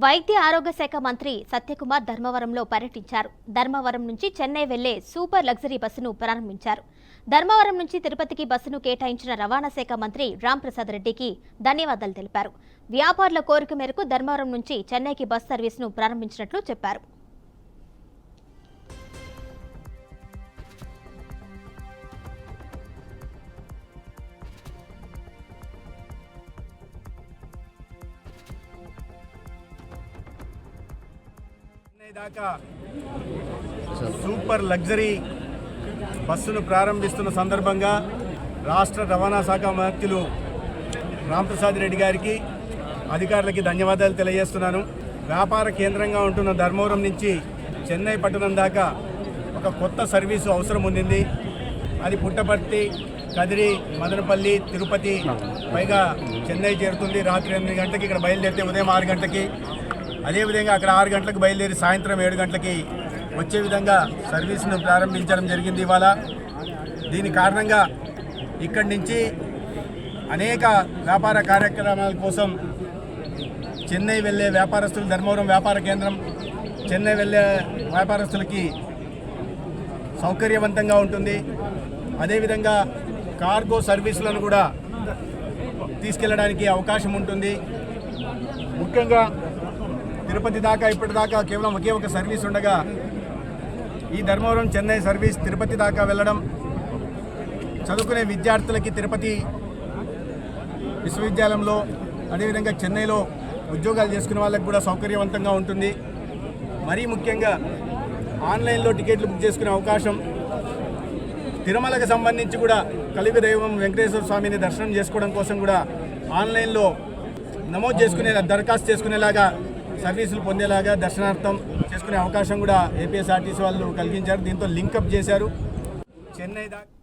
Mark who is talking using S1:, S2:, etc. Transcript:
S1: వైద్య ఆరోగ్య శాఖ మంత్రి సత్యకుమార్ ధర్మవరంలో పర్యటించారు. ధర్మవరం నుంచి చెన్నై వెళ్లే సూపర్ లగ్జరీ బస్సును ప్రారంభించారు. ధర్మవరం నుంచి తిరుపతికి బస్సును కేటాయించిన రవాణా శాఖ మంత్రి రాంప్రసాద్ రెడ్డికి ధన్యవాదాలు తెలిపారు. వ్యాపారుల కోరిక మేరకు ధర్మవరం నుంచి చెన్నైకి బస్ సర్వీసును ప్రారంభించినట్లు చెప్పారు.
S2: దాకా సూపర్ లగ్జరీ బస్సును ప్రారంభిస్తున్న సందర్భంగా రాష్ట్ర రవాణా శాఖ మంత్రులు రాంప్రసాద్ రెడ్డి గారికి అధికారులకి ధన్యవాదాలు తెలియజేస్తున్నాను. వ్యాపార కేంద్రంగా ఉంటున్న ధర్మవరం నుంచి చెన్నై పట్టణం దాకా ఒక కొత్త సర్వీసు అవసరం ఉంది. అది పుట్టపర్తి, కదిరి, మదనపల్లి, తిరుపతి, పైగా చెన్నై చేరుతుంది. రాత్రి 8 గంటలకి ఇక్కడ బయలుదేరితే ఉదయం 6 గంటలకి, అదేవిధంగా అక్కడ 6 గంటలకు బయలుదేరి సాయంత్రం 7 గంటలకి వచ్చే విధంగా సర్వీస్ను ప్రారంభించడం జరిగింది ఇవాళ. దీని కారణంగా ఇక్కడి నుంచి అనేక వ్యాపార కార్యక్రమాల కోసం చెన్నై వెళ్ళే వ్యాపారస్తులు, ధర్మవరం వ్యాపార కేంద్రం చెన్నై వెళ్ళే వ్యాపారస్తులకి సౌకర్యవంతంగా ఉంటుంది. అదేవిధంగా కార్గో సర్వీసులను కూడా తీసుకెళ్ళడానికి అవకాశం ఉంటుంది. ముఖ్యంగా తిరుపతి దాకా ఇప్పటిదాకా కేవలం ఒకే ఒక సర్వీస్ ఉండగా ఈ ధర్మవరం చెన్నై సర్వీస్ తిరుపతి దాకా వెళ్ళడం చదువుకునే విద్యార్థులకి తిరుపతి విశ్వవిద్యాలయంలో, అదేవిధంగా చెన్నైలో ఉద్యోగాలు చేసుకునే వాళ్ళకి కూడా సౌకర్యవంతంగా ఉంటుంది. మరీ ముఖ్యంగా ఆన్లైన్లో టికెట్లు బుక్ చేసుకునే అవకాశం, తిరుమలకు సంబంధించి కూడా కలియుగ దైవం వెంకటేశ్వర స్వామిని దర్శనం చేసుకోవడం కోసం కూడా ఆన్లైన్లో నమోదు చేసుకునే, దరఖాస్తు చేసుకునేలాగా, సర్వీసులు పొందేలాగా దర్శనార్థం చేసుకునే అవకాశం కూడా ఏపీఎస్ఆర్టీసీ వాళ్ళు కలిగించారు. దీంతో లింకప్ చేశారు. చెన్నై దాకా